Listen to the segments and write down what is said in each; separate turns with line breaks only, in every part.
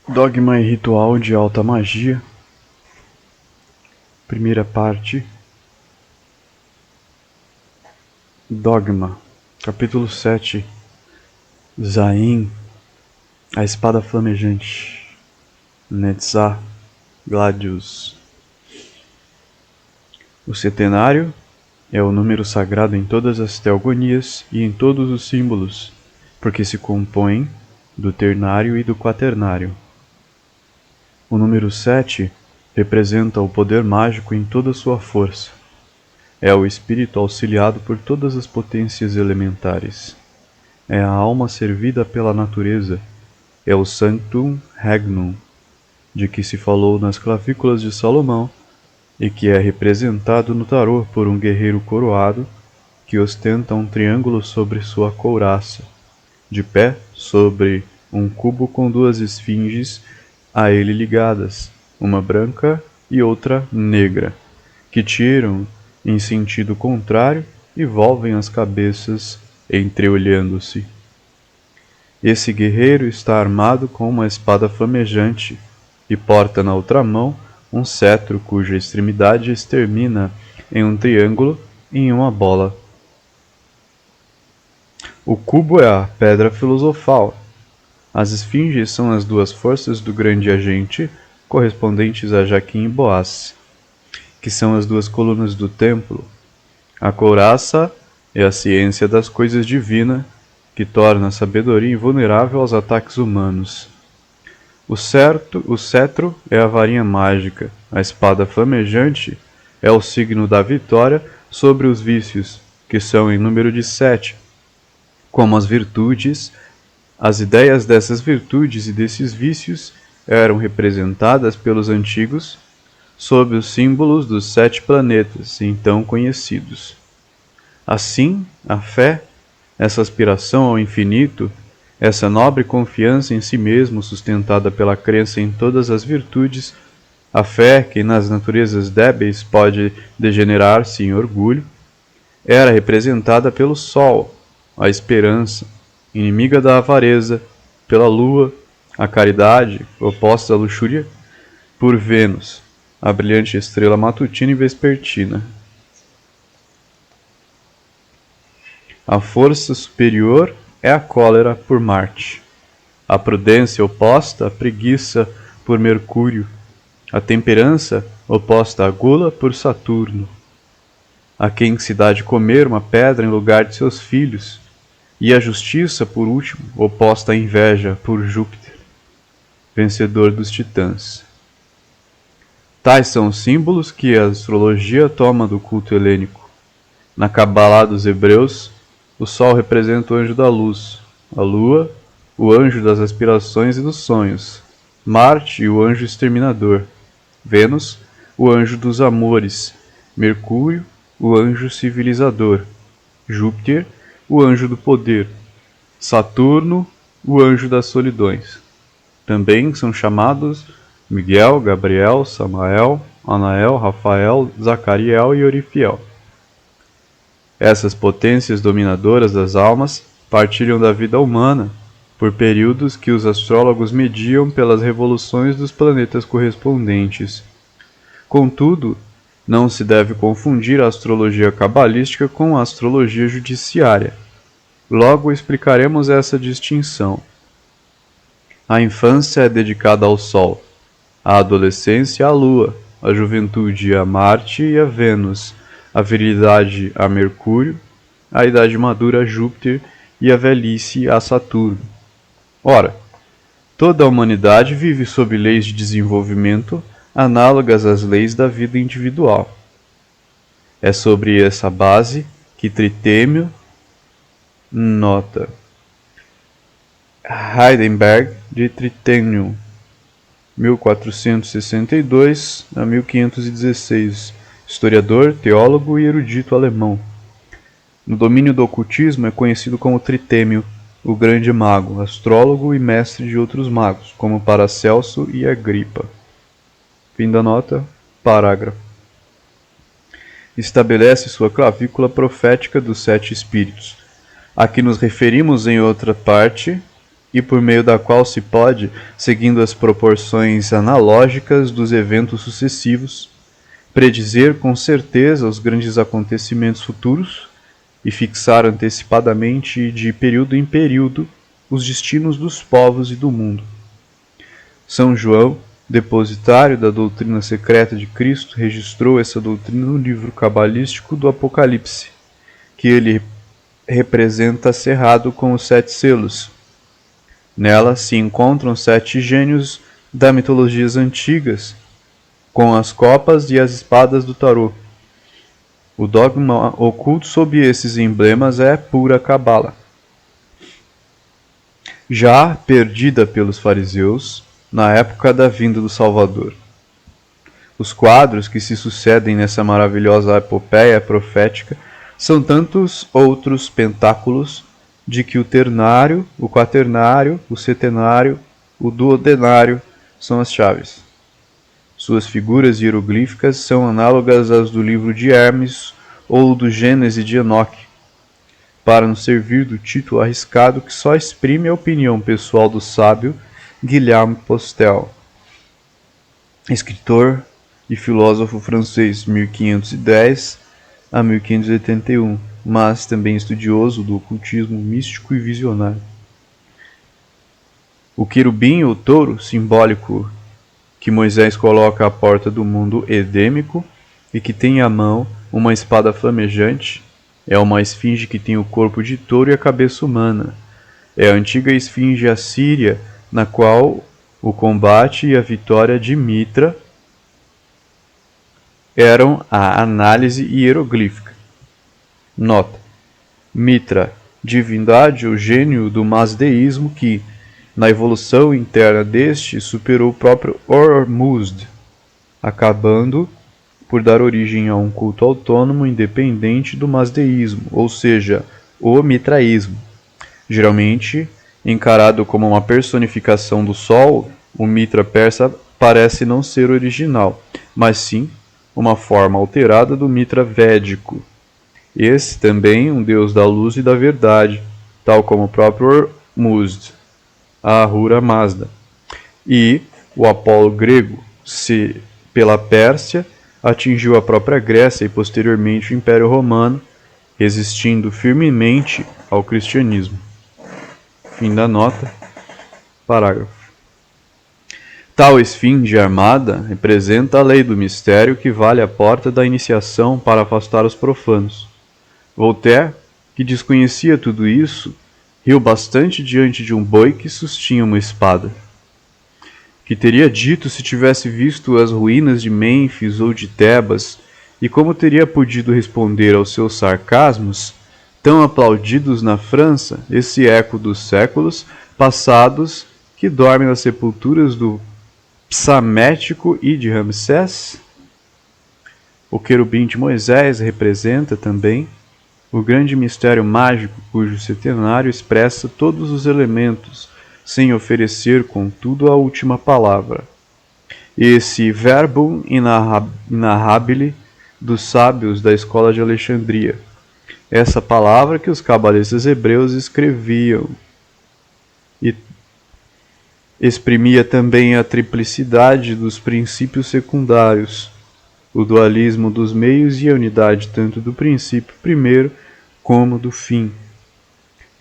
Dogma e ritual de alta magia. Primeira parte. Dogma. Capítulo 7. Zain. A espada flamejante. Netzah. Gladius. O centenário é o número sagrado em todas as teogonias e em todos os símbolos, porque se compõe do ternário e do quaternário. O número 7 representa o poder mágico em toda sua força. É o espírito auxiliado por todas as potências elementares. É a alma servida pela natureza. É o Sanctum Regnum, de que se falou nas clavículas de Salomão, e que é representado no tarô por um guerreiro coroado que ostenta um triângulo sobre sua couraça, de pé sobre um cubo com duas esfinges a ele ligadas, uma branca e outra negra, que tiram em sentido contrário e volvem as cabeças entreolhando-se. Esse guerreiro está armado com uma espada flamejante e porta na outra mão um cetro cuja extremidade extermina em um triângulo e em uma bola. O cubo é a pedra filosofal. As esfinges são as duas forças do grande agente, correspondentes a Jaquim e Boaz, que são as duas colunas do templo. A couraça é a ciência das coisas divinas, que torna a sabedoria invulnerável aos ataques humanos. O cetro é a varinha mágica. A espada flamejante é o signo da vitória sobre os vícios, que são em número de 7, como as virtudes. As ideias dessas virtudes e desses vícios eram representadas pelos antigos sob os símbolos dos 7 planetas, então conhecidos. Assim, a fé, essa aspiração ao infinito, essa nobre confiança em si mesmo sustentada pela crença em todas as virtudes, a fé que nas naturezas débeis pode degenerar-se em orgulho, era representada pelo Sol, a esperança, inimiga da avareza, pela Lua, a caridade, oposta à luxúria, por Vênus, a brilhante estrela matutina e vespertina. A força superior é a cólera por Marte, a prudência oposta à preguiça por Mercúrio, a temperança oposta à gula por Saturno, a quem se dá de comer uma pedra em lugar de seus filhos, e a justiça, por último, oposta à inveja por Júpiter, vencedor dos titãs. Tais são os símbolos que a astrologia toma do culto helênico. Na Cabalá dos hebreus, o Sol representa o anjo da luz, a Lua, o anjo das aspirações e dos sonhos, Marte, o anjo exterminador, Vênus, o anjo dos amores, Mercúrio, o anjo civilizador, Júpiter, o anjo do poder, Saturno, o anjo das solidões. Também são chamados Miguel, Gabriel, Samael, Anael, Rafael, Zacariel e Orifiel. Essas potências dominadoras das almas partilham da vida humana por períodos que os astrólogos mediam pelas revoluções dos planetas correspondentes. Contudo, não se deve confundir a astrologia cabalística com a astrologia judiciária. Logo explicaremos essa distinção. A infância é dedicada ao Sol, a adolescência à Lua, a juventude a Marte e a Vênus, a virilidade a Mercúrio, a idade madura a Júpiter e a velhice a Saturno. Ora, toda a humanidade vive sob leis de desenvolvimento análogas às leis da vida individual. É sobre essa base que Tritêmio nota. Heidenberg de Tritêmio, 1462 a 1516, historiador, teólogo e erudito alemão. No domínio do ocultismo é conhecido como Tritêmio, o grande mago, astrólogo e mestre de outros magos, como Paracelso e Agripa. Fim da nota, parágrafo. Estabelece sua clavícula profética dos 7 espíritos, a que nos referimos em outra parte, e por meio da qual se pode, seguindo as proporções analógicas dos eventos sucessivos, predizer com certeza os grandes acontecimentos futuros e fixar antecipadamente de período em período os destinos dos povos e do mundo. São João, depositário da doutrina secreta de Cristo, registrou essa doutrina no livro cabalístico do Apocalipse, que ele representa cerrado com os 7 selos. Nela se encontram 7 gênios das mitologias antigas, com as copas e as espadas do tarô. O dogma oculto sob esses emblemas é pura cabala. Já perdida pelos fariseus, na época da vinda do Salvador. Os quadros que se sucedem nessa maravilhosa epopeia profética são tantos outros pentáculos de que o ternário, o quaternário, o setenário, o duodenário são as chaves. Suas figuras hieroglíficas são análogas às do livro de Hermes ou do Gênese de Enoque, para nos servir do título arriscado que só exprime a opinião pessoal do sábio Guillaume Postel, escritor e filósofo francês 1510 a 1581, mas também estudioso do ocultismo místico e visionário. O querubim ou touro, simbólico que Moisés coloca à porta do mundo edêmico e que tem à mão uma espada flamejante, é uma esfinge que tem o corpo de touro e a cabeça humana. É a antiga esfinge assíria, na qual o combate e a vitória de Mitra eram a análise hieroglífica. Nota: Mitra, divindade ou gênio do mazdeísmo que, na evolução interna deste, superou o próprio Ormuzd, acabando por dar origem a um culto autônomo independente do mazdeísmo, ou seja, o mitraísmo. Geralmente encarado como uma personificação do Sol, o Mitra persa parece não ser original, mas sim uma forma alterada do Mitra védico. Esse também um deus da luz e da verdade, tal como o próprio Ormuzd, a Ahura Mazda, e o Apolo grego, se pela Pérsia atingiu a própria Grécia e posteriormente o Império Romano, resistindo firmemente ao cristianismo. Fim da nota. Parágrafo. Tal esfinge armada representa a lei do mistério que vale a porta da iniciação para afastar os profanos. Voltaire, que desconhecia tudo isso, riu bastante diante de um boi que sustinha uma espada. Que teria dito se tivesse visto as ruínas de Mênfis ou de Tebas, e como teria podido responder aos seus sarcasmos, tão aplaudidos na França, esse eco dos séculos passados que dorme nas sepulturas do Psamético e de Ramsés? O querubim de Moisés representa também o grande mistério mágico cujo setenário expressa todos os elementos, sem oferecer, contudo, a última palavra. Esse verbum inarrabile dos sábios da escola de Alexandria. Essa palavra que os cabalistas hebreus escreviam e exprimia também a triplicidade dos princípios secundários, o dualismo dos meios e a unidade tanto do princípio primeiro como do fim.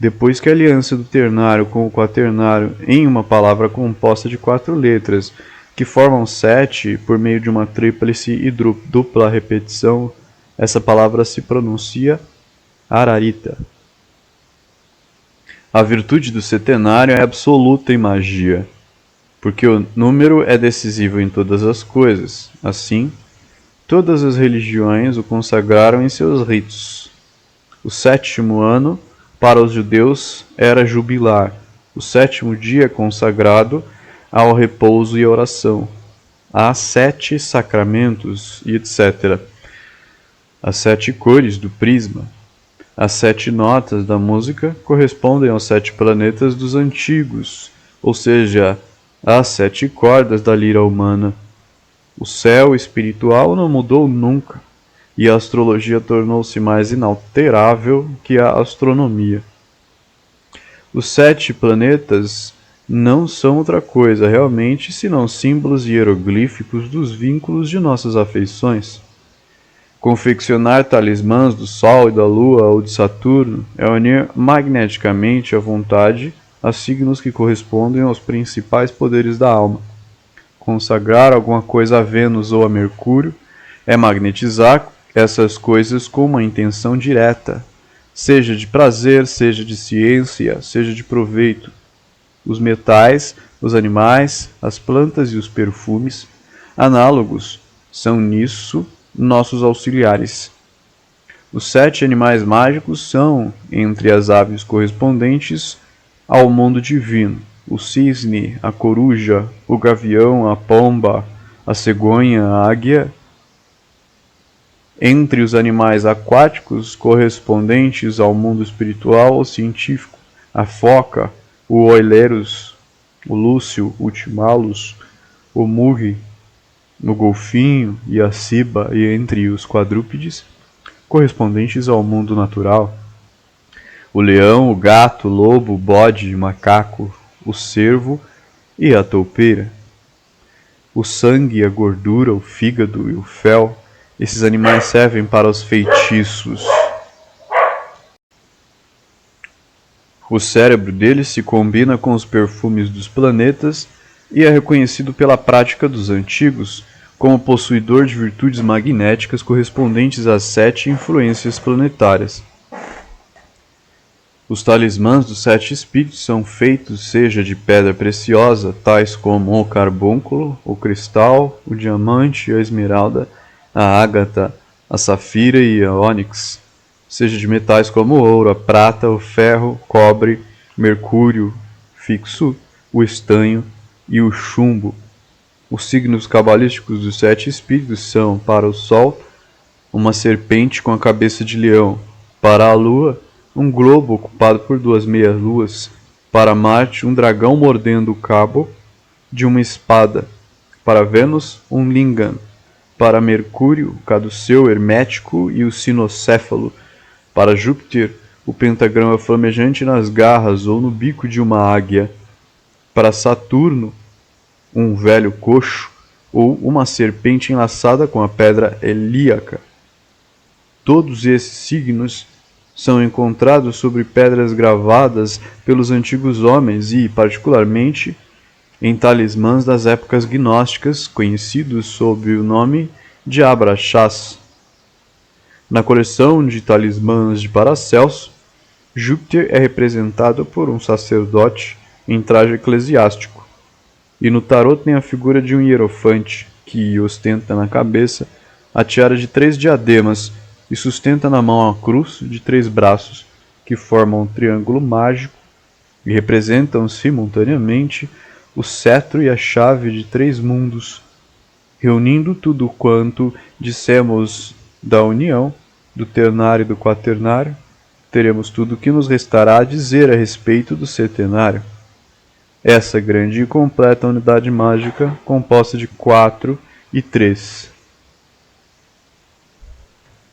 Depois que a aliança do ternário com o quaternário em uma palavra composta de 4 letras, que formam 7 por meio de uma tríplice e dupla repetição, essa palavra se pronuncia Ararita. A virtude do setenário é absoluta em magia, porque o número é decisivo em todas as coisas. Assim, todas as religiões o consagraram em seus ritos. O 7º ano, para os judeus, era jubilar, o 7º dia consagrado ao repouso e oração. Há 7 sacramentos e etc. As 7 cores do prisma. As 7 notas da música correspondem aos 7 planetas dos antigos, ou seja, às 7 cordas da lira humana. O céu espiritual não mudou nunca, e a astrologia tornou-se mais inalterável que a astronomia. Os 7 planetas não são outra coisa realmente senão símbolos hieroglíficos dos vínculos de nossas afeições. Confeccionar talismãs do Sol e da Lua ou de Saturno é unir magneticamente a vontade a signos que correspondem aos principais poderes da alma. Consagrar alguma coisa a Vênus ou a Mercúrio é magnetizar essas coisas com uma intenção direta, seja de prazer, seja de ciência, seja de proveito. Os metais, os animais, as plantas e os perfumes, análogos, são nisso nossos auxiliares. Os 7 animais mágicos são, entre as aves correspondentes ao mundo divino, o cisne, a coruja, o gavião, a pomba, a cegonha, a águia. Entre os animais aquáticos correspondentes ao mundo espiritual ou científico, a foca, o oileros, o lúcio, o timalus, o murri, o golfinho e a ciba, e entre os quadrúpedes, correspondentes ao mundo natural, o leão, o gato, o lobo, o bode, o macaco, o cervo e a toupeira. O sangue, a gordura, o fígado e o fel, esses animais servem para os feitiços. O cérebro deles se combina com os perfumes dos planetas e é reconhecido pela prática dos antigos como possuidor de virtudes magnéticas correspondentes às 7 influências planetárias. Os talismãs dos 7 espíritos são feitos seja de pedra preciosa, tais como o carbúnculo, o cristal, o diamante, a esmeralda, a ágata, a safira e a ônix, seja de metais como o ouro, a prata, o ferro, o cobre, mercúrio fixo, o estanho e o chumbo. Os signos cabalísticos dos 7 espíritos são, para o Sol, uma serpente com a cabeça de leão, para a Lua, um globo ocupado por 2 meias-luas, para Marte, um dragão mordendo o cabo de uma espada, para Vênus, um lingam, para Mercúrio, o caduceu hermético e o sinocéfalo, para Júpiter, o pentagrama flamejante nas garras ou no bico de uma águia, para Saturno, um velho coxo ou uma serpente enlaçada com a pedra helíaca. Todos esses signos são encontrados sobre pedras gravadas pelos antigos homens e, particularmente, em talismãs das épocas gnósticas, conhecidos sob o nome de Abraxás. Na coleção de talismãs de Paracelso, Júpiter é representado por um sacerdote em traje eclesiástico, e no tarô tem a figura de um hierofante, que ostenta na cabeça a tiara de 3 diademas e sustenta na mão a cruz de 3 braços, que formam um triângulo mágico e representam simultaneamente o cetro e a chave de 3 mundos. Reunindo tudo quanto dissemos da união, do ternário e do quaternário, teremos tudo o que nos restará a dizer a respeito do setenário. Essa grande e completa unidade mágica, composta de 4 e 3.